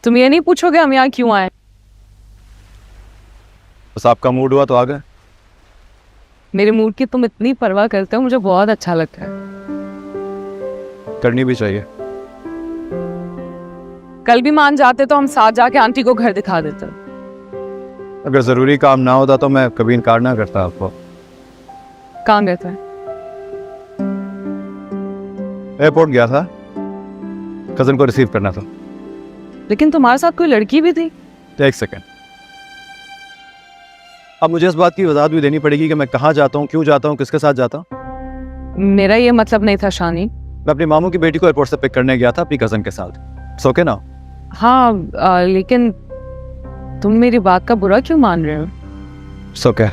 तुम ये नहीं पूछोगे हम यहाँ क्यों आए? बस आपका मूड हुआ तो आ गए। मेरे मूड की तुम इतनी परवाह करते हो, मुझे बहुत अच्छा लगता है। करनी भी चाहिए। कल भी मान जाते तो हम साथ जाके आंटी को घर दिखा देते। अगर जरूरी काम ना होता तो मैं कभी इनकार ना करता आपको। कहाँ गए थे? एयरपोर्ट गया था, कजन को रिसीव करना था। लेकिन तुम्हारे साथ कोई लड़की भी थी। एक सेकेंड, अब मुझे इस बात की वजाहत भी देनी पड़ेगी कि मैं कहाँ जाता हूँ, क्यों जाता हूँ, किसके साथ जाता हूँ। मेरा ये मतलब नहीं था शानी। मैं अपनी मामू की बेटी को एयरपोर्ट से पिक करने गया था अपनी कजन के साथ। सो के ना। हाँ लेकिन तुम मेरी बात का बुरा क्यों मान रहे हो? सो के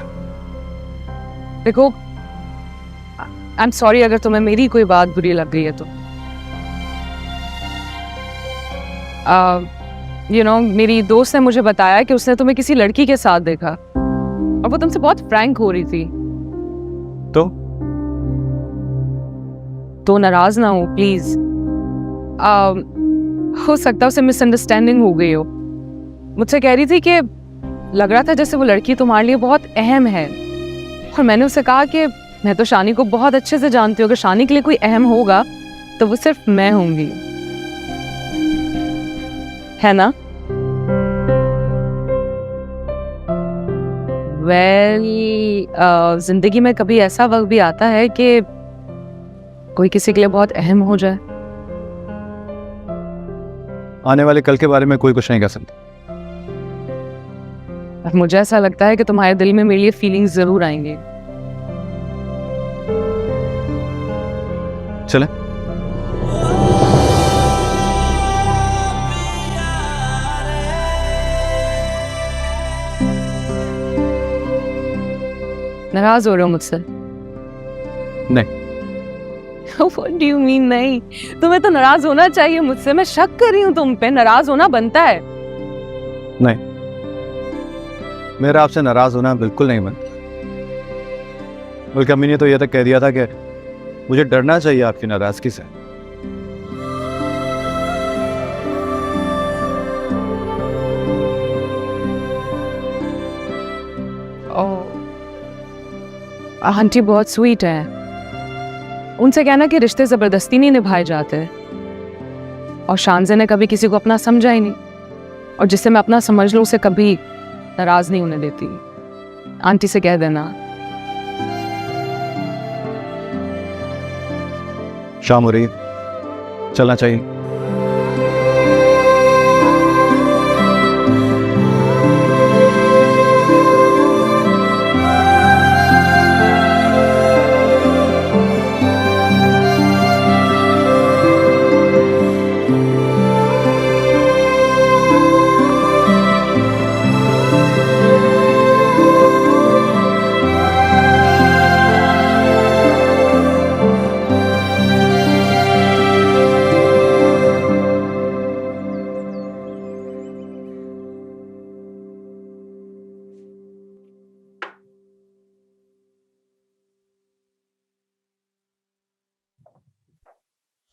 देखो, आई एम सॉरी अगर तुम्हें मेरी कोई बात बुरी लग गई है तो। मेरी दोस्त ने मुझे बताया कि उसने तुम्हें किसी लड़की के साथ देखा और वो तुमसे बहुत फ्रैंक हो रही थी। तो नाराज ना हो प्लीज। हो सकता है उसे मिसअंडरस्टैंडिंग हो गई हो। मुझसे कह रही थी कि लग रहा था जैसे वो लड़की तुम्हारे लिए बहुत अहम है, और मैंने उसे कहा कि मैं तो शानी को बहुत अच्छे से जानती हूँ, अगर शानी के लिए कोई अहम होगा तो वो सिर्फ मैं होंगी, है ना? जिंदगी में कभी ऐसा वक्त भी आता है कि कोई किसी के लिए बहुत अहम हो जाए। आने वाले कल के बारे में कोई कुछ नहीं कह सकता। और मुझे ऐसा लगता है कि तुम्हारे दिल में मेरे लिए फीलिंग्स जरूर आएंगे। चले। नाराज हो रहे हो मुझसे? नहीं। What do you mean नहीं? तुम्हें तो नाराज होना चाहिए मुझसे। मैं शक कर रही हूँ तुम पे, नाराज होना बनता है। नहीं, मेरा आपसे नाराज होना बिल्कुल नहीं बनता। बल्कि अम्मी ने तो यह तक कह दिया था कि मुझे डरना चाहिए आपकी नाराजगी से। आंटी बहुत स्वीट है, उनसे कहना कि रिश्ते जबरदस्ती नहीं निभाए जाते। और शानज़े ने कभी किसी को अपना समझा ही नहीं, और जिसे मैं अपना समझ लूं उसे कभी नाराज नहीं होने देती। आंटी से कह देना। शाम हो रही, चलना चाहिए।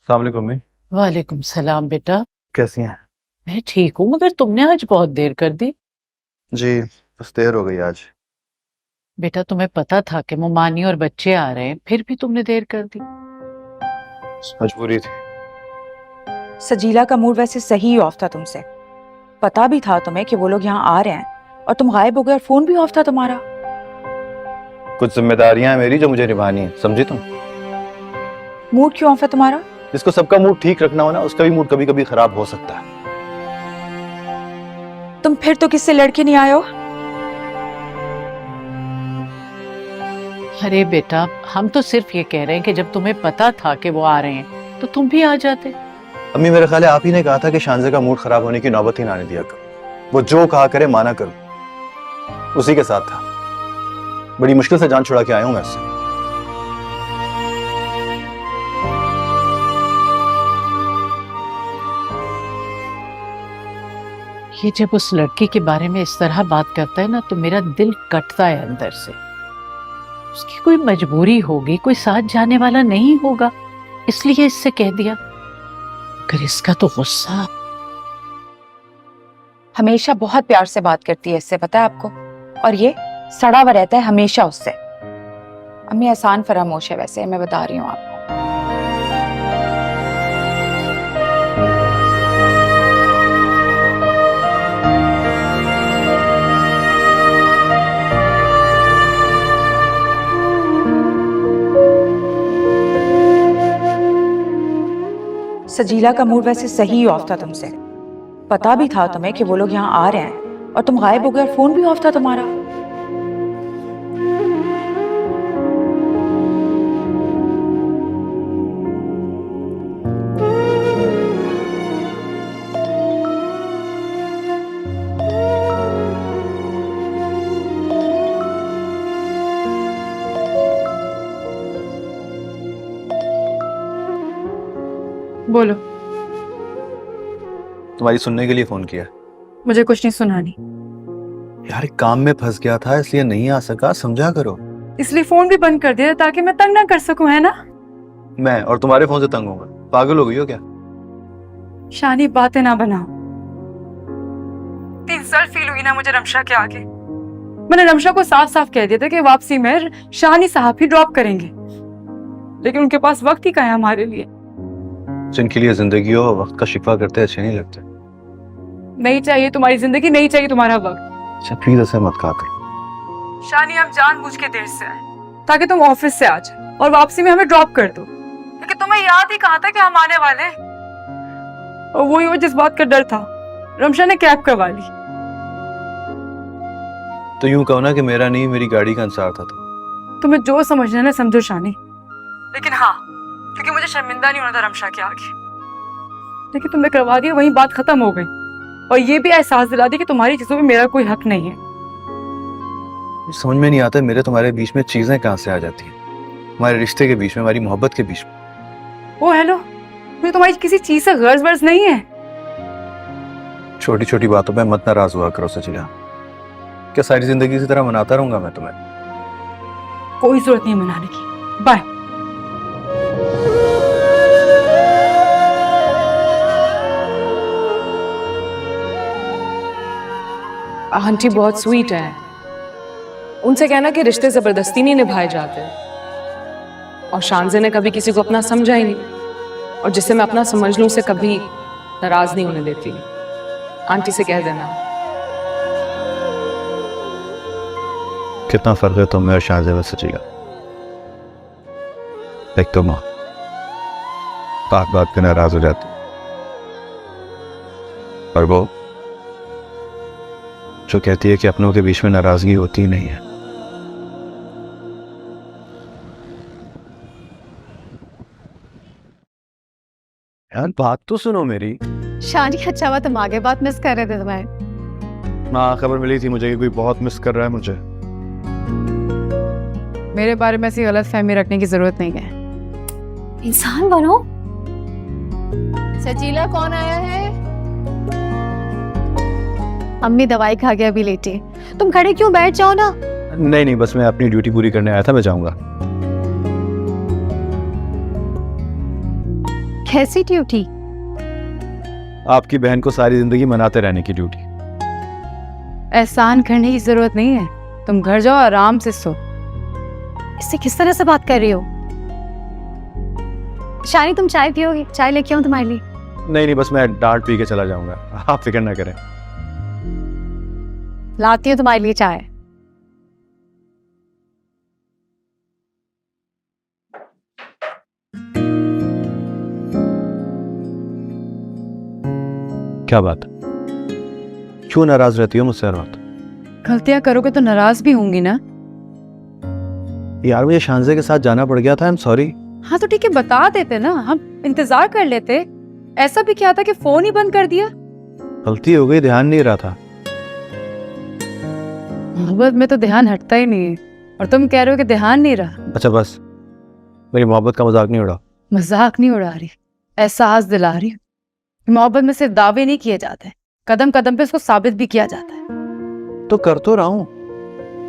अस्सलाम वालेकुम मम्मी। वालेकुम सलाम बेटा। कैसी हैं? मैं ठीक हूँ, मगर तुमने आज बहुत देर कर दी। जी, बस देर हो गई आज। बेटा तुम्हें पता था कि मुमानी और बच्चे आ रहे हैं, फिर भी तुमने देर कर दी। मजबूरी थी। सजीला का मूड वैसे सही ऑफ था तुमसे। पता भी था तुम्हें कि वो लोग यहाँ आ रहे हैं, और तुम गायब हो गए और फोन भी ऑफ था तुम्हारा। कुछ जिम्मेदारियां हैं मेरी जो मुझे निभानी है, समझी तुम? मूड क्यों ऑफ है तुम्हारा? जिसको सबका मूड ठीक रखना हो ना, उसका भी मूड कभी कभी खराब हो सकता है। तुम फिर तो किससे लड़के नहीं आए हो? अरे बेटा, हम तो सिर्फ ये कह रहे हैं कि जब तुम्हें पता था कि वो आ रहे हैं तो तुम भी आ जाते। अम्मी, मेरे ख्याल है आप ही ने कहा था कि शानज़े का मूड खराब होने की नौबत ही ना आने दिया करो। वो जो कहा करे माना करो, उसी के साथ था। बड़ी मुश्किल से जान छुड़ा के आया हूं मैं उससे। ये जब उस लड़की के बारे में इस तरह बात करता है ना, तो मेरा दिल कटता है अंदर से। उसकी कोई मजबूरी होगी, कोई साथ जाने वाला नहीं होगा, इसलिए इससे कह दिया। अगर इसका तो गुस्सा। हमेशा बहुत प्यार से बात करती है इससे, पता है आपको? और ये सड़ा हुआ रहता है हमेशा उससे। अम्मी आसान फरामोश है वैसे, मैं बता रही हूँ आपको। सजीला का मूड वैसे सही ऑफ था तुमसे। पता भी था तुम्हें कि वो लोग यहाँ आ रहे हैं और तुम गायब हो गए और फोन भी ऑफ था तुम्हारा। बोलो। तुम्हारी सुनने के लिए फोन किया। मुझे कुछ नहीं सुनानी, यार एक काम में फंस गया था इसलिए नहीं आ सका, समझा करो। इसलिए फोन भी बंद कर दिया ताकि मैं तंग ना कर सकूं, है ना? मैं और तुम्हारे फोन से तंग होगा? पागल हो गई हो क्या? शानी बातें ना बनाओ। 3 साल फील हुई ना मुझे रमशा के आगे। मैंने रमशा को साफ साफ कह दिया था कि वापसी में शानी साहब ही ड्रॉप करेंगे, लेकिन उनके पास वक्त ही कहाँ है हमारे लिए। जिनके लिए जिंदगी हो वक्त का शिकवा करते अच्छे नहीं लगते। नहीं चाहिए तुम्हारी जिंदगी, नहीं चाहिए तुम्हारा वक्त। अच्छा प्लीज ऐसे मत कहा कर। शानी हम जानबूझ के देर से आए ताकि तुम ऑफिस से आ जाओ और वापसी में हमें ड्रॉप कर दो, क्योंकि तुम्हें याद ही कहा था कि हम आने वाले हैं। और वही वो जिस बात का डर था, रमशा ने कैब करवा ली। तो यूं कहो ना कि मेरा नहीं मेरी गाड़ी का इंतजार था। तुम्हें जो समझना है ना समझो शानी, लेकिन हाँ, क्योंकि मुझे शर्मिंदा नहीं होना था रमशा के आगे। लेकिन तुमने करवा दिया, वहीं बात खत्म हो गई। और ये भी एहसास दिला दिया कि तुम्हारी चीजों में मेरा कोई हक नहीं है। समझ में नहीं आता मेरे तुम्हारे बीच में चीजें कहां से आ जाती हैं, हमारे रिश्ते के बीच में, हमारी मोहब्बत के बीच में। ओ हेलो, मुझे तुम्हारी किसी चीज से गर्ज वर्ज नहीं है। छोटी छोटी बातों पे मत नाराज हुआ करो सचिला। क्या सारी जिंदगी इसी तरह मनाता रहूंगा मैं तुम्हें? कोई जरूरत नहीं मनाने की। बाय। आंटी बहुत स्वीट है, उनसे कहना कि रिश्ते जबरदस्ती नहीं निभाए जाते। और शानजे ने कभी किसी को अपना समझा ही नहीं, और जिसे मैं अपना समझ लूं उसे कभी नाराज नहीं होने देती। आंटी से कह देना। कितना फर्क है तुम में और शानजे में सचिला। एक तो माँ बात बात पे नाराज हो जाती, और वो जो कहती है कि अपनों के बीच में नाराजगी होती ही नहीं है। यार बात तो सुनो मेरी। शानी अच्छा हुआ तुम आगे बात मिस कर रहे थे तुम्हारे। हाँ खबर मिली थी मुझे कि कोई बहुत मिस कर रहा है मुझे। मेरे बारे में ऐसी गलत फहमी रखने की जरूरत नहीं है। इंसान बनो। सजीला कौन आया है? अम्मी दवाई खा के अभी लेटी। तुम खड़े क्यों, बैठ जाओ ना। नहीं नहीं, बस मैं अपनी ड्यूटी पूरी करने आया था, मैं जाऊंगा। कैसी ड्यूटी? आपकी बहन को सारी जिंदगी मनाते रहने की ड्यूटी। एहसान करने की जरूरत नहीं है, तुम घर जाओ आराम से सो। इससे किस तरह से बात कर रही हो? शानी तुम चाय पियोगी? चाय लेके आऊं तुम्हारे लिए? नहीं नहीं, बस मैं डांट पी के चला जाऊंगा, आप फिक्र ना करें। लाती हूँ तुम्हारे लिए चाय। क्या बात, क्यों नाराज रहती हो मुझसे हर वक्त? गलतियां करोगे तो नाराज भी होंगी ना। यार मुझे शानजे के साथ जाना पड़ गया था, आई एम सॉरी। हाँ तो ठीक है, बता देते ना, हम इंतजार कर लेते। ऐसा भी क्या था कि फोन ही बंद कर दिया? गलती हो गई, ध्यान नहीं रहा था। मोहब्बत में तो ध्यान हटता ही नहीं है, और तुम कह रहे हो कि ध्यान नहीं रहा। अच्छा बस, मेरी मोहब्बत का मजाक नहीं उड़ा। मजाक नहीं उड़ा रही, एहसास दिला रही हूँ। मोहब्बत में सिर्फ दावे नहीं किए जाते, कदम कदम पे उसको साबित भी किया जाता है। तो कर तो रहा हूं।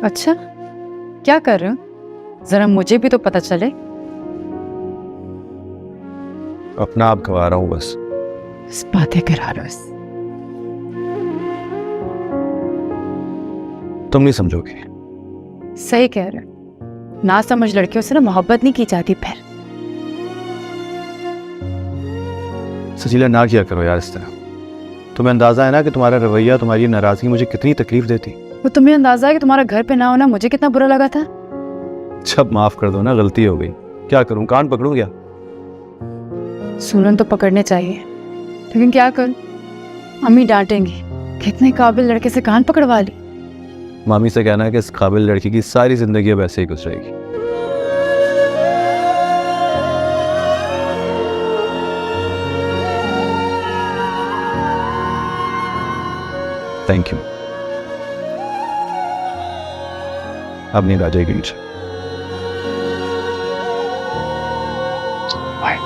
अच्छा क्या कर रहे हो? जरा मुझे भी तो पता चले। अपना आप गवा रहा हूं बस। बातें करा रहे हो। तुम नहीं समझोगी। सही कह रहे हो, ना समझ लड़कियों से ना मोहब्बत नहीं की जाती। फिर सजीला ना किया करो यार इस तरह। तुम्हें अंदाजा है ना कि तुम्हारा रवैया, तुम्हारी नाराजगी मुझे कितनी तकलीफ देती। वो तुम्हें अंदाजा है कि तुम्हारा घर पे ना होना मुझे कितना बुरा लगा था। जब माफ कर दो ना, गलती हो गई, क्या करूं, कान पकड़ूं क्या? सूरन तो पकड़ने चाहिए, लेकिन क्या करूं, अम्मी डांटेंगी, कितने काबिल लड़के से कान पकड़वा ली। मामी से कहना है कि इस काबिल लड़की की सारी जिंदगी अब ऐसे ही गुजरेगी। Thank you. अब नींद आ जाएगी मुझे। बाय।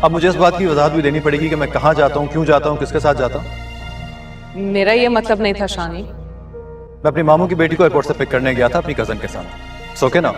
अब मुझे इस बात की वजाहत भी देनी पड़ेगी कि मैं कहाँ जाता हूँ, क्यों जाता हूँ, किसके साथ जाता हूँ। मेरा ये मतलब नहीं था शानी। मैं अपनी मामू की बेटी को एयरपोर्ट से पिक करने गया था अपनी कजन के साथ। सोके ना।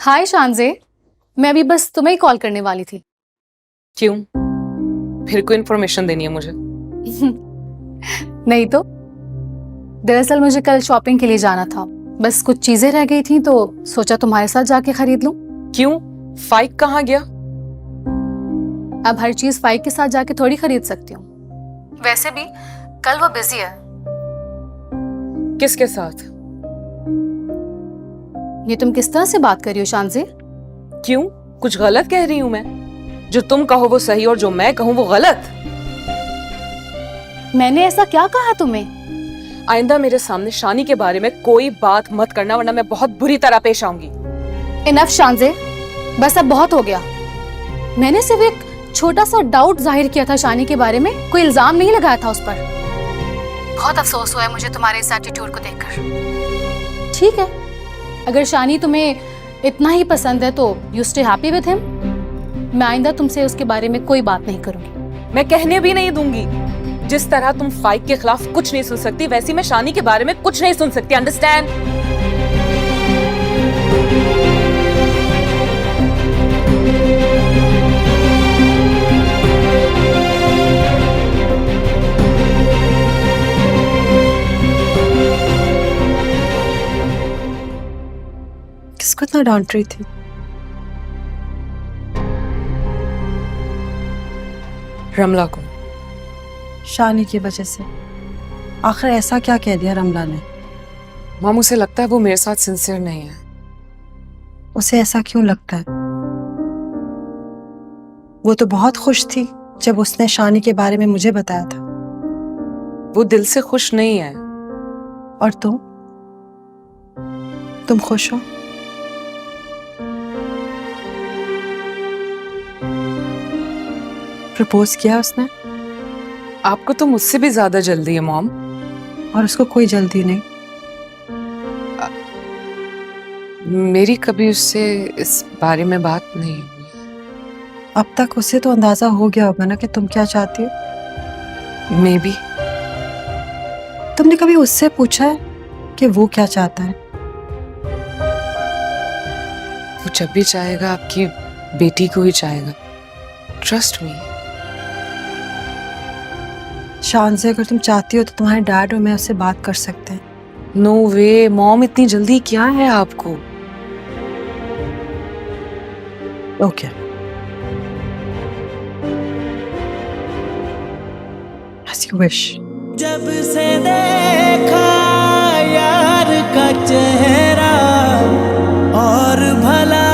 हाय शानजे, मैं अभी बस तुम्हें ही कॉल करने वाली थी। क्यों? फिर कोई इन्फॉर्मेशन देनी है मुझे? नहीं तो, दरअसल मुझे कल शॉपिंग के लिए जाना था, बस कुछ चीजें रह गई थी तो सोचा तुम्हारे साथ जाके खरीद लूं। क्यों? फाइक कहाँ गया? अब हर चीज फाइक के साथ जाके थोड़ी खरीद सकती हूँ। वैसे भी कल वो बिजी है। किसके साथ? ये तुम किस तरह से बात कर रही हो शानजे? क्यों? कुछ गलत कह रही हूं मैं? जो तुम कहो वो सही और जो मैं कहूं वो गलत। मैंने ऐसा क्या कहा तुम्हें? आइंदा मेरे सामने शानी के बारे में कोई बात मत करना, वरना मैं बहुत बुरी तरह पेश आऊंगी। इनफ शानजे, बस अब बहुत हो गया। मैंने सिर्फ एक छोटा सा डाउट जाहिर किया था शानी के बारे में, कोई इल्जाम नहीं लगाया था उस पर। बहुत अफसोस हुआ है मुझे तुम्हारे इस एटीट्यूड को देखकर। ठीक है, अगर शानी तुम्हें इतना ही पसंद है तो you stay happy with him. मैं आइंदा तुमसे उसके बारे में कोई बात नहीं करूंगी। मैं कहने भी नहीं दूंगी। जिस तरह तुम फाइक के खिलाफ कुछ नहीं सुन सकती, वैसी मैं शानी के बारे में कुछ नहीं सुन सकती। अंडरस्टैंड? किसको इतना डांट रही थी? रमला को। शानी की वजह से। आखिर ऐसा क्या कह दिया रमला ने? मामू से लगता है वो मेरे साथ सिंसियर नहीं है। उसे ऐसा क्यों लगता है? वो तो बहुत खुश थी जब उसने शानी के बारे में मुझे बताया था। वो दिल से खुश नहीं है। और तुम खुश हो? प्रपोज किया उसने? आपको तो मुझसे भी ज्यादा जल्दी है मॉम। और उसको कोई जल्दी नहीं। मेरी कभी उससे इस बारे में बात नहीं हुई। अब तक उसे तो अंदाजा हो गया होगा ना कि तुम क्या चाहती हो। May be. तुमने कभी उससे पूछा है कि वो क्या चाहता है? वो जब भी चाहेगा आपकी बेटी को ही चाहेगा। Trust me. शान से अगर तुम चाहती हो तो तुम्हारे डैड और मैं उससे बात कर सकते हैं। नो वे मॉम, इतनी जल्दी क्या है आपको? Okay, as you wish। जब से देखा यार का चेहरा और भला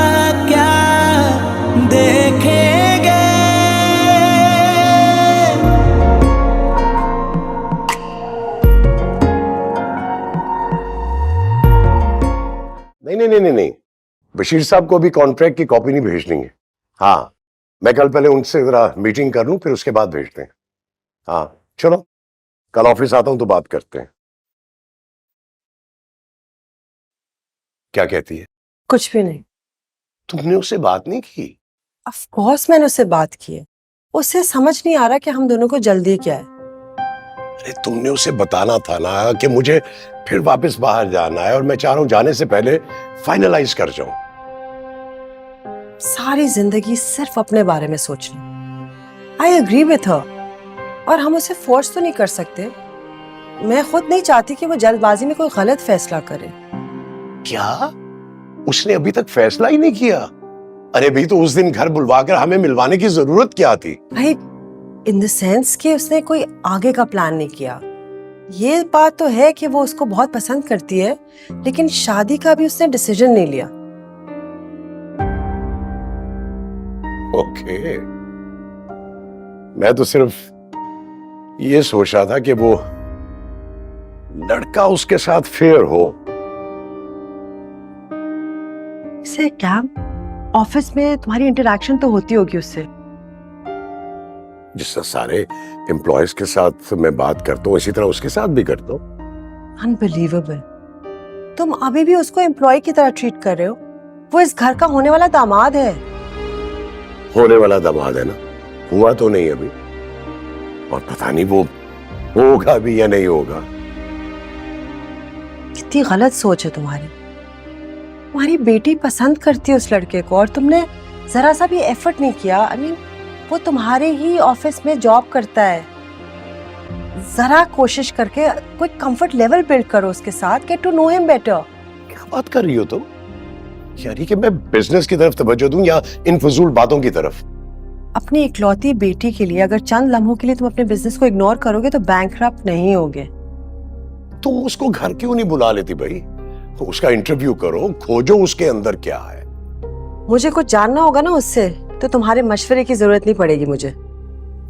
बशीर साहब को भी कॉन्ट्रैक्ट की कॉपी नहीं भेजनी है। हाँ, मैं कल पहले उनसे जरा मीटिंग कर लूं, फिर उसके बाद भेजते हैं। हाँ चलो, कल ऑफिस आता हूं तो बात करते हैं। क्या कहती है? कुछ भी नहीं। तुमने उससे बात नहीं की? ऑफ कोर्स मैंने उससे बात की है। उसे समझ नहीं आ रहा कि हम दोनों को जल्दी क्या है। अरे तुमने उसे बताना था ना कि मुझे फिर वापस बाहर जाना है और मैं चाह रहा हूं जाने से पहले फाइनलाइज कर जाऊं। सारी जिंदगी सिर्फ अपने बारे में सोचना। आई एग्री विथ हर, और हम उसे फोर्स तो नहीं कर सकते। मैं खुद नहीं चाहती कि वो जल्दबाजी में कोई गलत फैसला करे। क्या? उसने अभी तक फैसला ही नहीं किया? अरे भाई, तो उस दिन घर बुलवाकर हमें मिलवाने की जरूरत क्या थी? भाई इन द सेंस कि उसने कोई आगे का प्लान नहीं किया। ये बात तो है कि वो उसको बहुत पसंद करती है, लेकिन शादी का भी उसने डिसीजन नहीं लिया। ओके, मैं तो सिर्फ ये सोच रहा था कि वो लड़का उसके साथ फेयर हो। इसे क्या, ऑफिस में तुम्हारी इंटरेक्शन तो होती होगी उससे। जिस तरह सारे एम्प्लॉयज के साथ मैं बात करता हूँ, इसी तरह उसके साथ भी करता हूँ। अनबिलीवेबल, तुम अभी भी उसको एम्प्लॉय की तरह ट्रीट कर रहे हो। वो इस घर का होने वाला दामाद है। होने वाला दामाद है ना, हुआ तो नहीं अभी, और पता नहीं वो होगा भी या नहीं होगा। कितनी गलत सोच है तुम्हारी। तुम्हारी बेटी पसंद करती है उस लड़के को, और तुमने जरा सा भी एफर्ट नहीं किया। आई मीन, वो तुम्हारे ही ऑफिस में जॉब करता है। जरा कोशिश करके कोई कंफर्ट लेवल बिल्ड करो उसके साथ, get to know him better. क्या बात कर रही हो तुम? यानी कि मैं बिजनेस की तरफ तवज्जो दूं या इन फजूल बातों की तरफ? अपनी इकलौती बेटी के लिए अगर चंद लम्हों के लिए तुम अपने बिजनेस को इग्नोर करोगे तो बैंकरप्ट नहीं होगे। तुम उसको घर क्यों नहीं बुला लेती भाई? तो उसका इंटरव्यू करो, खोजो उसके अंदर क्या है। मुझे कुछ जानना होगा ना उससे, तो तुम्हारे मशवरे की जरूरत नहीं पड़ेगी मुझे।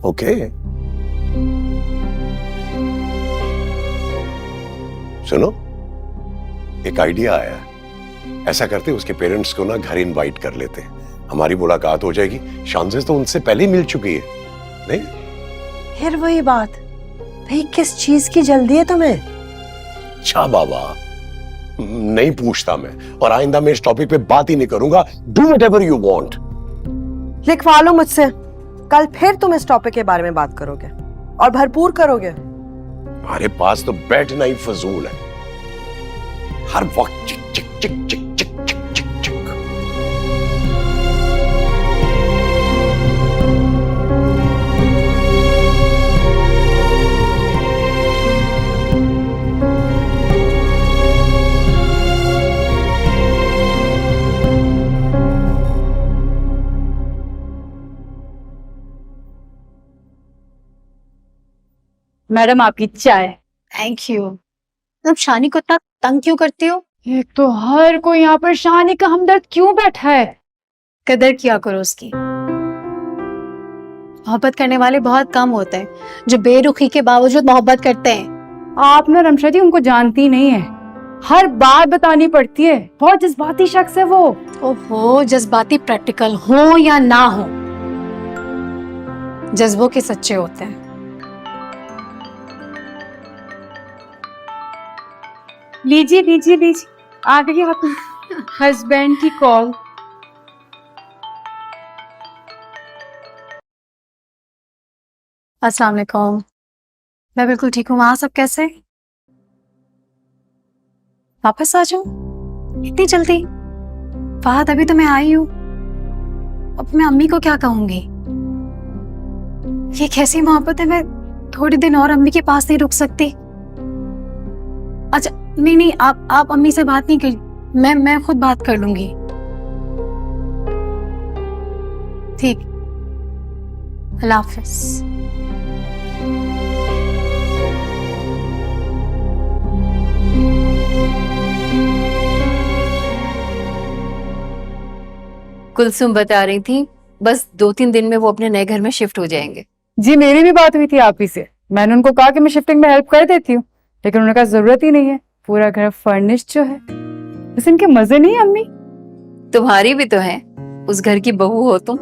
ओके, सुनो, एक आइडिया आया। ऐसा करते उसके पेरेंट्स को ना घर इनवाइट कर लेते हैं, हमारी मुलाकात हो जाएगी। शानजे तो उनसे पहले ही मिल चुकी है। नहीं? फिर वही बात, भाई किस चीज की जल्दी है तुम्हें? अच्छा बाबा, नहीं पूछता मैं, और आइंदा मैं इस टॉपिक पे बात ही नहीं करूंगा। Do whatever you want. लिखवा लो मुझसे, कल फिर तुम इस टॉपिक के बारे में बात करोगे और भरपूर करोगे। हमारे पास तो बैठना ही फजूल है, हर वक्त चिक चिक चिक चिक चिक चिक चिक चिक। मैडम आपकी चाय। Thank you. अब शानी को इतना तंग क्यों करती हो? एक तो हर कोई यहाँ पर शानी का हमदर्द क्यों बैठा है? कदर किया करो उसकी। मोहब्बत करने वाले बहुत कम होते हैं जो बेरुखी के बावजूद मोहब्बत करते हैं। आप ना रमशा जी उनको जानती नहीं है, हर बात बतानी पड़ती है। बहुत जज्बाती शख्स है वो। ओहो, जज्बाती प्रैक्टिकल हो या ना हो, जज्बों के सच्चे होते हैं। लीजिए लीजिए लीजिए, आ गई आपकी हस्बैंड की कॉल। अस्सलाम वालेकुम। मैं बिल्कुल ठीक हूँ। वहाँ सब कैसे? वापस आ जाओ, इतनी जल्दी? फहद, अभी तो मैं आई हूँ। अब मैं अम्मी को क्या कहूंगी? ये कैसी मोहब्बत है? मैं थोड़ी दिन और अम्मी के पास नहीं रुक सकती। अच्छा नहीं नहीं, आप अम्मी से बात नहीं कर, मैं खुद बात कर लूंगी। ठीक, अल्लाह हाफिज। कुलसुम बता रही थी बस 2-3 दिन में वो अपने नए घर में शिफ्ट हो जाएंगे। जी मेरी भी बात हुई थी आप ही से। मैंने उनको कहा कि मैं शिफ्टिंग में हेल्प कर देती हूँ, लेकिन उन्होंने कहा जरूरत ही नहीं है, पूरा घर फर्निश्ड जो है। बस इनके मजे नहीं है अम्मी। तुम्हारी भी तो है, उस घर की बहू हो तुम।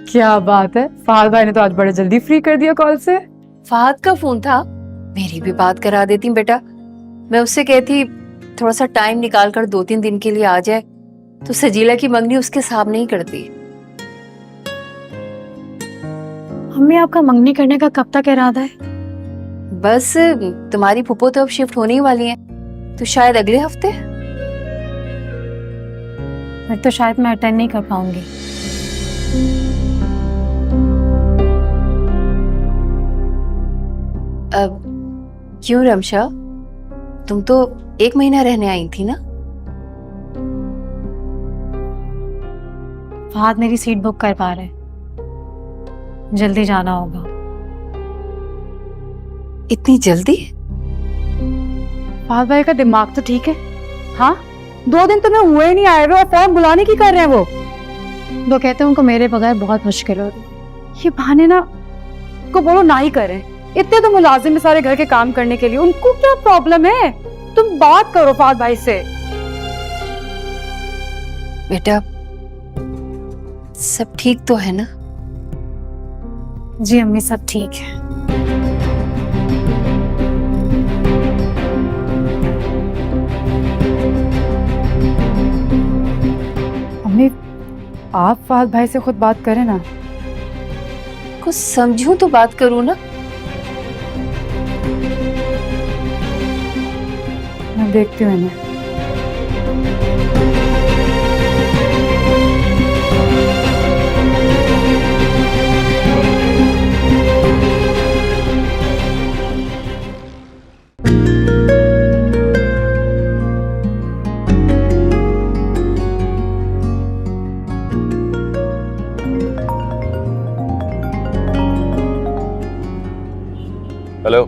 क्या बात है, फहद भाई ने तो आज बड़े जल्दी फ्री कर दिया कॉल से। फहद का फोन था, मेरी भी बात करा देती बेटा। मैं उससे कहती थोड़ा सा टाइम निकाल कर 2-3 दिन के लिए आ जाए, तो सजीला की मंगनी उसके सामने ही करती। मम्मी आपका मंगनी करने का कब तक इरादा है? बस तुम्हारी फूफो तो अब शिफ्ट होने ही वाली है, तो शायद अगले हफ्ते। फिर तो शायद मैं अटेंड नहीं कर पाऊंगी। अब क्यों रमशा, तुम तो 1 महीना रहने आई थी ना? फहद मेरी सीट बुक कर पा रहे, जल्दी जाना होगा। इतनी जल्दी? फहद भाई का दिमाग तो ठीक है। हाँ, 2 दिन तो मैं हुए ही नहीं आए हुए और फोन बुलाने की कर रहे हैं वो कहते हैं उनको मेरे बगैर बहुत मुश्किल हो रही। ये बहाने ना को बोलो ना ही करें। इतने तो मुलाजिम है सारे घर के काम करने के लिए, उनको क्या प्रॉब्लम है? तुम बात करो फहद भाई से। बेटा सब ठीक तो है ना? जी अम्मी, सब ठीक है। अम्मी, आप फहद भाई से खुद बात करें ना। कुछ समझूं तो बात करूं ना। मैं देखती हूँ इन्हें। हेलो,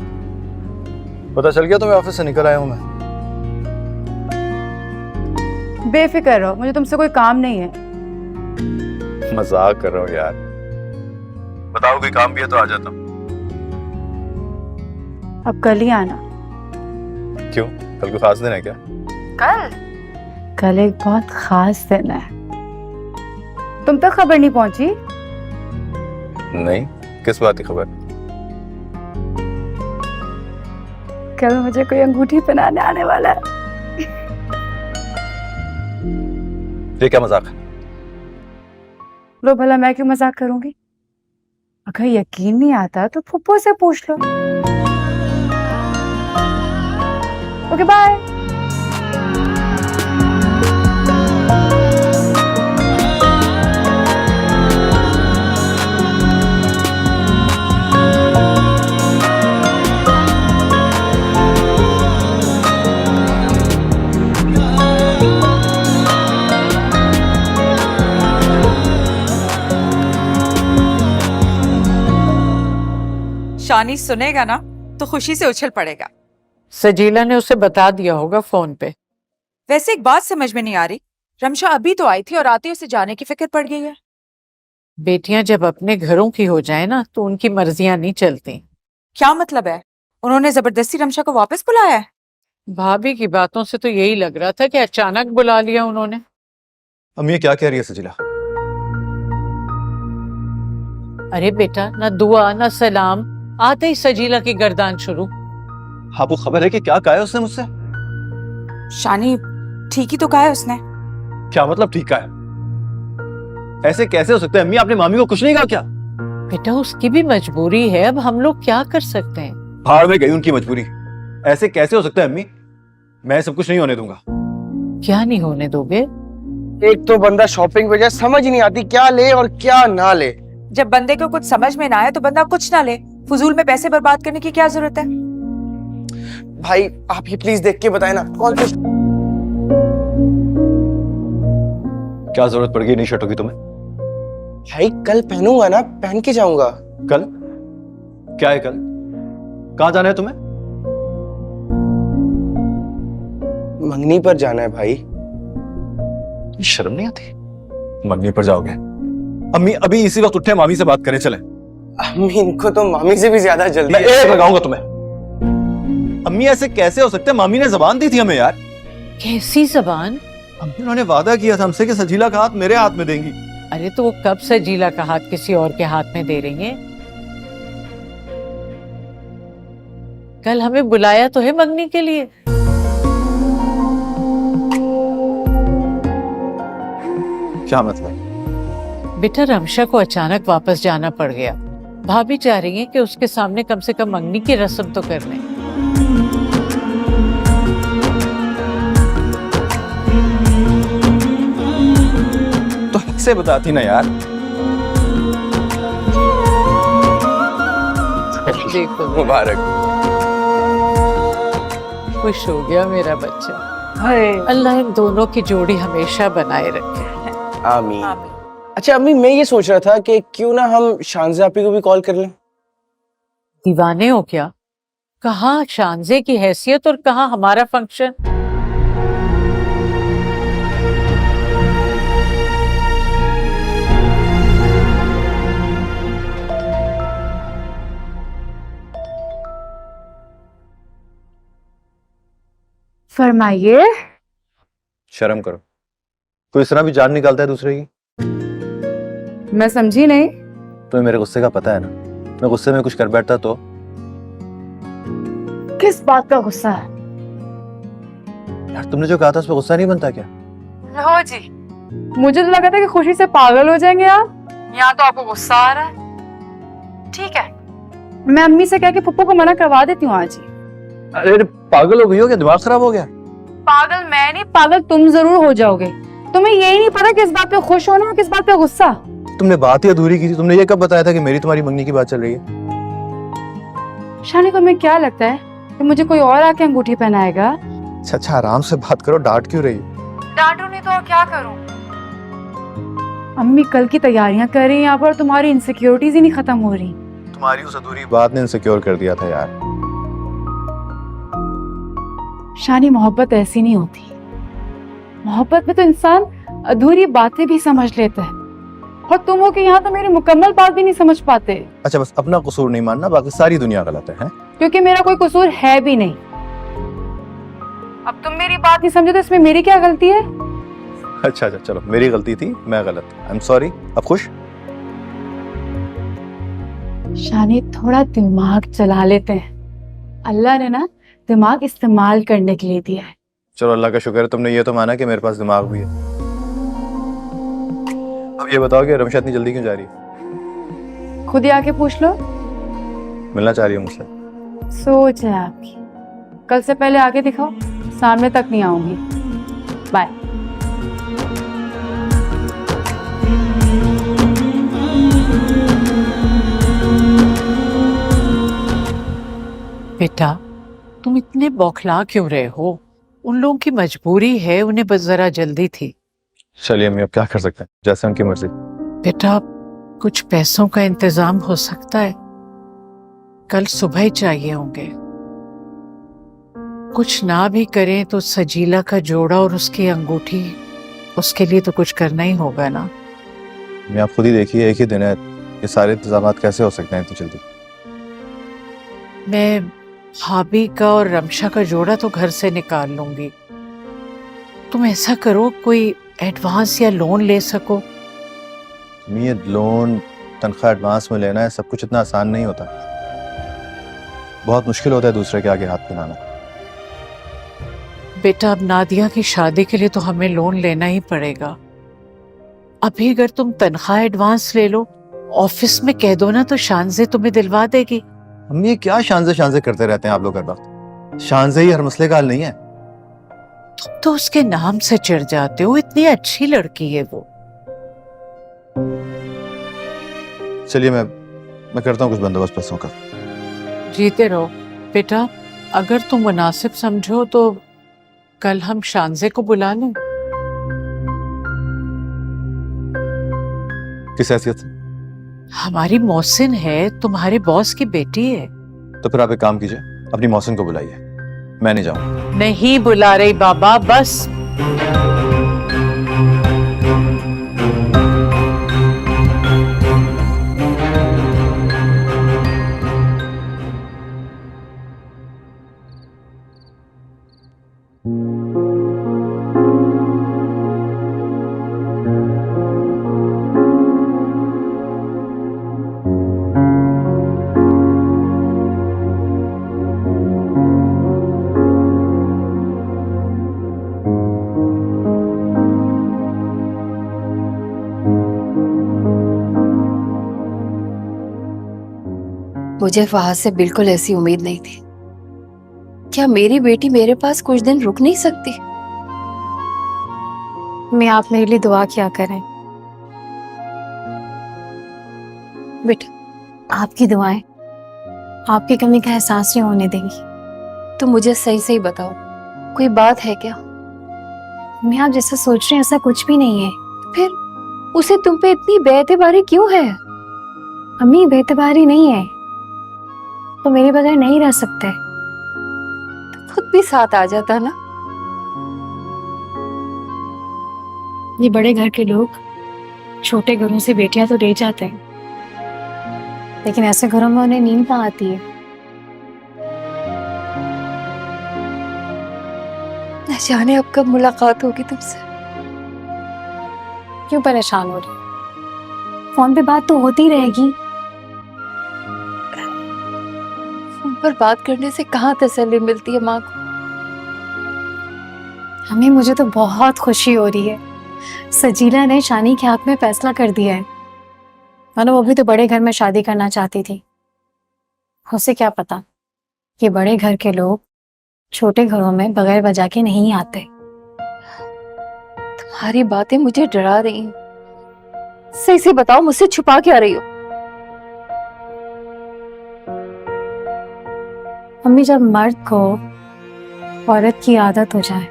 पता चल गया तुम्हें? ऑफिस से निकल आया हूं मैं। बेफिक्र रहो, मुझे तुमसे कोई काम नहीं है। मजाक कर रहा हूँ यार। बताओ कोई काम भी है तो आ जाता हूँ। अब कल ही आना। क्यों, कल को खास दिन है क्या? कल एक बहुत खास दिन है। तुम तक खबर नहीं पहुंची? नहीं, किस बात की खबर? कल मुझे कोई अंगूठी पहनाने आने वाला है। ये क्या मजाक है? लो भला, मैं क्यों मजाक करूंगी? अगर यकीन नहीं आता तो फुप्पो से पूछ लो। Okay bye. शानी सुनेगा ना तो खुशी से उछल पड़ेगा। सजीला ने उसे बता दिया होगा फोन पे। वैसे एक बात समझ में नहीं आ रही, रमशा अभी तो आई थी और आते ही उसे जाने की फिक्र पड़ गई है। बेटियां जब अपने घरों की हो जाए ना तो उनकी मर्जियां नहीं चलती। क्या मतलब है? उन्होंने जबरदस्ती रमशा को वापस बुलाया है? भाभी की बातों से तो यही लग रहा था कि अचानक बुला लिया उन्होंने। अम्मी ये क्या कह रही है सजीला? अरे बेटा, ना दुआ ना सलाम, आते ही सजीला की गर्दान शुरू। आपको खबर है कि क्या कहा है उसने मुझसे? शानी ठीक ही तो कहा है उसने। क्या मतलब ठीक कहा है? ऐसे कैसे हो सकता है अम्मी? आपने मामी को कुछ नहीं कहा क्या? बेटा उसकी भी मजबूरी है, अब हम लोग क्या कर सकते हैं। भाड़ में गई उनकी मजबूरी। ऐसे कैसे हो सकता है अम्मी? मैं सब कुछ नहीं होने दूंगा। क्या नहीं होने दोगे? एक तो बंदा शॉपिंग पे जाए, समझ ही नहीं आती क्या ले और क्या ना ले। जब बंदे को कुछ समझ में ना आए तो बंदा कुछ ना ले। फजूल में पैसे बर्बाद करने की क्या जरूरत है? भाई आप ये प्लीज देख के बताए ना कौन सी। क्या जरूरत पड़ गई नई शर्टों की तुम्हें? भाई कल पहनूंगा ना, पहन के जाऊंगा। कल? क्या है कल? कहाँ जाना है तुम्हें? मंगनी पर जाना है भाई। शर्म नहीं आती? मंगनी पर जाओगे? अम्मी अभी इसी वक्त उठे, मामी से बात करें चले। अम्मी इनको तो मामी से भी ज्यादा जल्दी मैं एक लगाऊंगा तुम्हें। अम्मी ऐसे कैसे हो सकते हैं? मामी ने जबान दी थी हमें यार। कैसी जबान? अम्मी उन्होंने वादा किया था हमसे कि सजीला का हाथ मेरे हाथ में देंगी। अरे तो वो कब सजीला का हाथ किसी और के हाथ में दे रही है? कल हमें बुलाया तो है मंगनी के लिए। क्या मतलब? बेटा रमशा को अचानक वापस जाना पड़ गया। भाभी चाह रही है कि उसके सामने कम से कम मंगनी की रस्म तो कर लें। तो ऐसे बताती ना यार। देखो मुबारक। खुश हो गया मेरा बच्चा। अल्लाह इन दोनों की जोड़ी हमेशा बनाए रखे। आमीन। अच्छा अम्मी, मैं ये सोच रहा था कि क्यों ना हम शानज़े आपी को भी कॉल कर लें। दीवाने हो क्या? कहाँ शानजे की हैसियत और कहाँ हमारा फंक्शन। फरमाइए। शर्म करो, कोई इस तरह भी जान निकालता है दूसरे की? मैं समझी नहीं। तुम्हें मेरे गुस्से का पता है ना, मैं गुस्से में कुछ कर बैठता तो? किस बात का गुस्सा है? यार तुमने जो कहा था उस पर गुस्सा नहीं बनता क्या? हो जी, मुझे तो लगा था कि खुशी से पागल हो जाएंगे आप। यहाँ तो आपको गुस्सा आ रहा है। ठीक है, मैं अम्मी से कह के पप्पू को मना करवा देती हूँ आज ही। अरे पागल हो गई हो क्या? दिमाग खराब हो गया? पागल मैं नहीं, पागल तुम जरूर हो जाओगे। तुम्हें यही नहीं पता किस बात पे खुश होना और किस बात पे गुस्सा। तुमने बात ही अधूरी की थी। तुमने ये कब बताया था कि मेरी तुम्हारी मंगनी की बात चल रही है? शानी को मैं क्या लगता है कि मुझे कोई और आके अंगूठी पहनाएगा? अच्छा आराम से बात करो, डांट क्यों रही? डांटू नहीं तो और क्या करूं? अम्मी कल की तैयारियां कर रही हैं यहाँ पर, तुम्हारी इनसिक्योरिटीज ही नहीं खत्म हो रही। तुम्हारी उस अधूरी बात ने इनसिक्योर कर दिया था यार। शानी मोहब्बत ऐसी नहीं होती। मोहब्बत में तो इंसान अधूरी बातें भी समझ लेता है, और तुम हो कि यहाँ तो मेरी मुकम्मल बात भी नहीं समझ पाते। अच्छा बस अपना कसूर नहीं मानना, बाकी सारी दुनिया गलत है? क्योंकि मेरा कोई कसूर है भी नहीं। अब तुम मेरी बात नहीं समझे तो इसमें मेरी क्या गलती है? अच्छा चलो, मेरी गलती थी, मैं गलत। I am sorry. अब खुश? शानी थोड़ा दिमाग चला लेते हैं। अल्लाह ने ना दिमाग इस्तेमाल करने के लिए दिया है। चलो अल्लाह का शुक्र है तुमने ये तो माना कि मेरे पास दिमाग भी है। अब ये बताओ कि रमशा इतनी जल्दी क्यों जा रही है? खुद ही आके पूछ लो। मिलना चाह रही है मुझसे? सोच है आपकी। कल से पहले आके दिखाओ, सामने तक नहीं आऊंगी। बाय। बेटा तुम इतने बौखला क्यों रहे हो? उन लोगों की मजबूरी है, उन्हें बस जरा जल्दी थी। चलिए अम्मी अब क्या कर सकते हैं, जैसे उनकी मर्जी। बेटा कुछ पैसों का इंतजाम हो सकता है, कल सुबह ही चाहिए होंगे। कुछ ना भी करें तो सजीला का जोड़ा और उसकी अंगूठी, उसके लिए तो कुछ करना ही होगा ना। मैं आप खुद ही देखिए, एक ही दिन है, ये सारे इंतजाम कैसे हो सकते हैं इतनी जल्दी? मैं भाभी का और रमशा का जोड़ा तो घर से निकाल लूंगी। तुम ऐसा करो कोई एडवांस या लोन ले सको। ये लोन तनख्वाह एडवांस में लेना है, सब कुछ इतना आसान नहीं होता। बहुत मुश्किल होता है दूसरे के आगे हाथ फैलाना। बेटा अब नादिया की शादी के लिए तो हमें लोन लेना ही पड़ेगा। अभी अगर तुम तनख्वाह एडवांस ले लो, ऑफिस में कह दो ना तो शानजे तुम्हें दिलवा देगी। हम ये क्या शानजे करते रहते हैं आप लोग हर वक्त? शानजे ही हर मसले का हल नहीं है। तुम तो उसके नाम से चिढ़ जाते हो, इतनी अच्छी लड़की है वो। चलिए मैं करता हूँ कुछ बंदोबस्त पैसों का। जीते रहो बेटा। अगर तुम मुनासिब समझो तो कल हम शानजे को बुला लें। किस हैसियत से? हमारी मौसिन है, तुम्हारे बॉस की बेटी है। तो फिर आप एक काम कीजिए, अपनी मौसिन को बुलाइए, मैं नहीं जाऊंगा। नहीं बुला रही बाबा, बस। मुझे फहद से बिल्कुल ऐसी उम्मीद नहीं थी। क्या मेरी बेटी मेरे पास कुछ दिन रुक नहीं सकती? मैं आप मेरे लिए दुआ किया करें बेटा, आपकी दुआएं आपकी कमी का एहसास नहीं होने देंगी। तो मुझे सही सही बताओ, कोई बात है क्या? मैं आप जैसा सोच रहे हैं ऐसा कुछ भी नहीं है। फिर उसे तुम पे इतनी बेएतबारी क्यों है? अम्मी बेतबारी नहीं है तो मेरे बगैर नहीं रह सकते। तो खुद भी साथ आ जाता ना। ये बड़े घर के लोग छोटे घरों से बेटियां तो ले जाते हैं, लेकिन ऐसे घरों में उन्हें नींद कहाँ आती है। न जाने अब कब मुलाकात होगी तुमसे। क्यों परेशान हो रही? फोन पे बात तो होती रहेगी। फोन पर बात करने से कहाँ तसल्ली मिलती है माँ को। हमें मुझे तो बहुत खुशी हो रही है, सजीला ने शानी के हक में फैसला कर दिया है। मानो वो भी तो बड़े घर में शादी करना चाहती थी। उसे क्या पता कि बड़े घर के लोग छोटे घरों में बगैर वजह के नहीं आते। तुम्हारी बातें मुझे डरा रही हैं। सही से बताओ, मुझसे छुपा क्या रही हो? अम्मी, जब मर्द को औरत की आदत हो जाए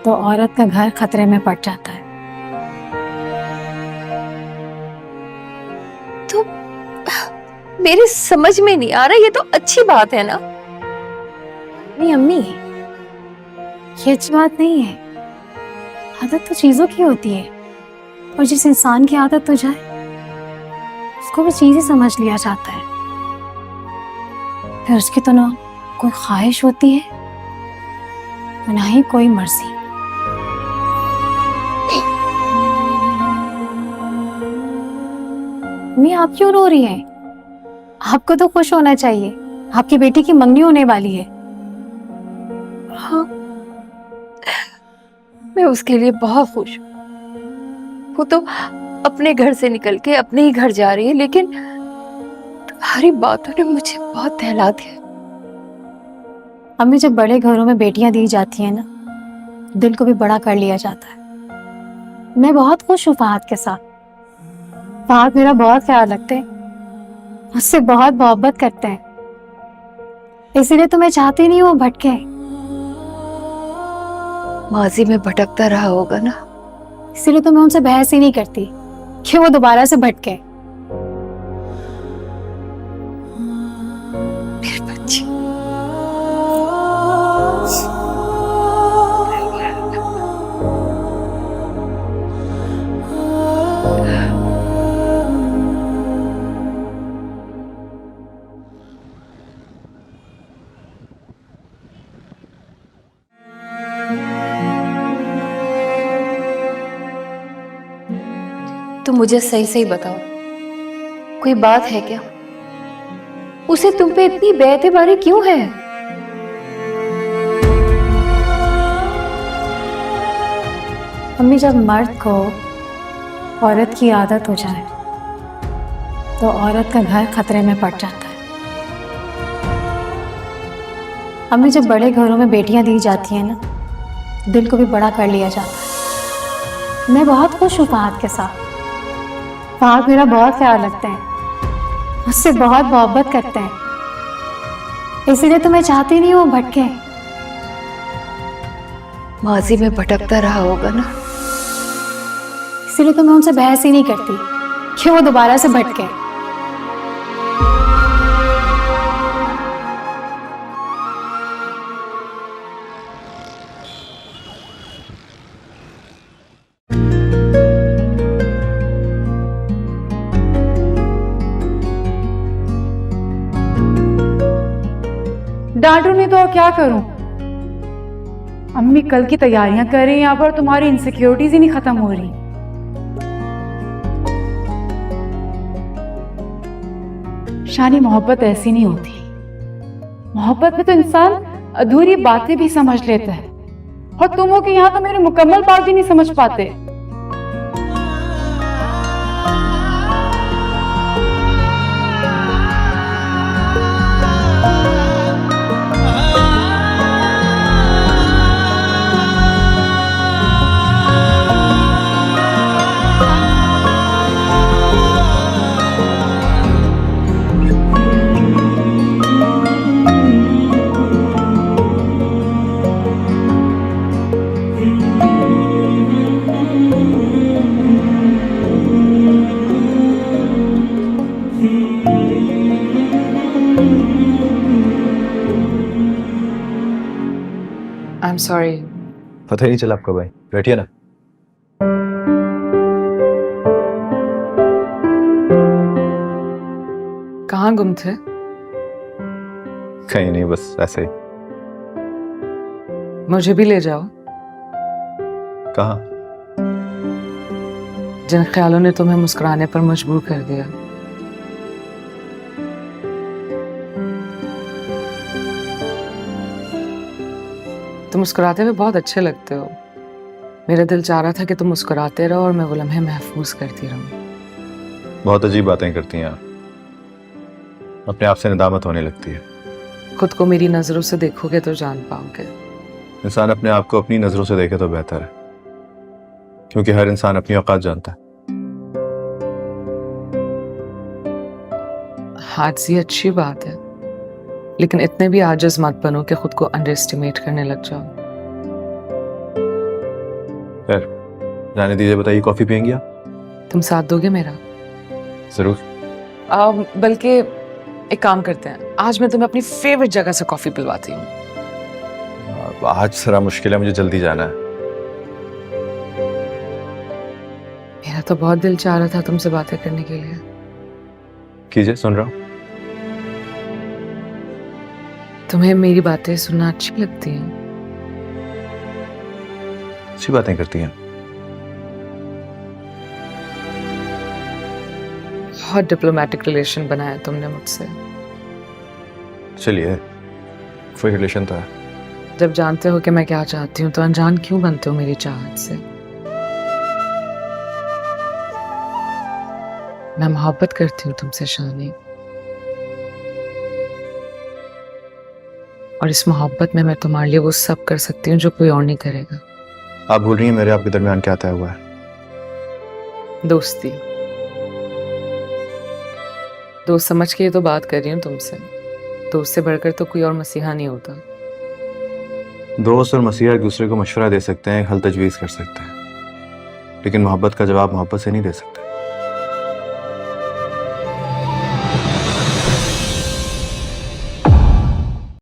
तो औरत का घर खतरे में पड़ जाता है। तो मेरी समझ में नहीं आ रहा, ये तो अच्छी बात है ना? नहीं अम्मी, ये अच्छी बात नहीं है। आदत तो चीजों की होती है, और जिस इंसान की आदत हो जाए उसको वो चीज ही समझ लिया जाता है। फिर उसकी तो ना कोई ख्वाहिश होती है ना ही कोई मर्जी। अम्मी, आप क्यों रो रही हैं? आपको तो खुश होना चाहिए, आपकी बेटी की मंगनी होने वाली है। हाँ, मैं उसके लिए बहुत खुश हूँ। वो तो अपने घर से निकल के अपने ही घर जा रही है, लेकिन तुम्हारी बातों ने मुझे बहुत दहला दिया। अम्मी, जब बड़े घरों में बेटियां दी जाती हैं ना, दिल को भी बड़ा कर लिया जाता है। मैं बहुत खुश हूँ फहद के साथ। फहद मेरा बहुत ख्याल रखते हैं, उससे बहुत मोहब्बत करते हैं, इसलिए तो मैं चाहती नहीं वो भटके। माजी में भटकता रहा होगा ना, इसलिए तो मैं उनसे बहस ही नहीं करती कि वो दोबारा से भटके। मेरे बच्चे। तुम मुझे सही सही बताओ, कोई बात है क्या? उसे तुम पे इतनी बेएतबारी क्यों है? अम्मी, जब मर्द को औरत की आदत हो जाए तो औरत का घर खतरे में पड़ जाता है। अम्मी, जब बड़े घरों में बेटियां दी जाती हैं ना, दिल को भी बड़ा कर लिया जाता है। मैं बहुत खुश हूँ फहद के साथ। फहद मेरा बहुत ख्याल रखते हैं, उससे बहुत मोहब्बत करते हैं, इसलिए तो मैं चाहती नहीं वो भटके। माजी में भटकता रहा होगा ना, इसलिए तो मैं उनसे बहस ही नहीं करती कि वो दोबारा से भटके। डांटू नहीं तो और क्या करूं? अम्मी कल की तैयारियां कर रही हैं यहाँ पर, तुम्हारी इनसिक्योरिटीज ही नहीं खत्म हो रही। शानी, मोहब्बत ऐसी नहीं होती। मोहब्बत में तो इंसान अधूरी बातें भी समझ लेता है, और तुम हो कि यहाँ तो मेरी मुकम्मल बात भी नहीं समझ पाते। I am sorry. पता ही नहीं चला आपको भाई, बैठिए ना। कहाँ गुम थे? कहीं नहीं, बस ऐसे ही। मुझे भी ले जाओ। कहाँ? जिन ख्यालों ने तुम्हें मुस्कुराने पर मजबूर कर दिया। तुम मुस्कुराते हुए बहुत अच्छे लगते हो। मेरा दिल चाह रहा था कि तुम मुस्कुराते रहो और मैं वो लम्हे महफूज करती रहूं। बहुत अजीब बातें करती हैं आप, अपने आप से नदामत होने लगती है। खुद को मेरी नजरों से देखोगे तो जान पाओगे। इंसान अपने आप को अपनी नजरों से देखे तो बेहतर है, क्योंकि हर इंसान अपनी औकात जानता है। हादसी अच्छी बात है, लेकिन इतने भी आजिज मत बनो कि खुद को अंडर एस्टिमेट करने लग जाओ। खैर, जाने दीजिए। बताइए, कॉफी पियेंगी आप? तुम साथ दोगे मेरा? जरूर। बल्कि एक काम करते हैं, आज मैं तुम्हें अपनी फेवरेट जगह से कॉफी पिलवाती हूँ। आज जरा मुश्किल है, मुझे जल्दी जाना है। मेरा तो बहुत दिल चाह रहा था तुमसे बातें करने के लिए। कीजिए, सुन रहा हूँ। तुम्हें मेरी बातें सुनना अच्छी लगती हैं? अच्छी बातें करती हैं। बहुत डिप्लोमेटिक रिलेशन बनाया तुमने मुझसे। चलिए, कोई रिलेशन तो है। जब जानते हो कि मैं क्या चाहती हूँ तो अनजान क्यों बनते हो मेरी चाहत से? मैं मोहब्बत करती हूँ तुमसे शानी, और इस मोहब्बत में मैं तुम्हारे लिए वो सब कर सकती हूँ जो कोई और नहीं करेगा। आप भूल रही हैं मेरे आपके दरमियान क्या तय हुआ है? दोस्ती। दोस्त समझ के ये तो बात कर रही हूँ तुमसे। दोस्त से बढ़कर तो कोई और मसीहा नहीं होता। दोस्त और मसीहा एक दूसरे को मशवरा दे सकते हैं, हल तजवीज़ कर सकते हैं, लेकिन मोहब्बत का जवाब मोहब्बत से नहीं दे सकते।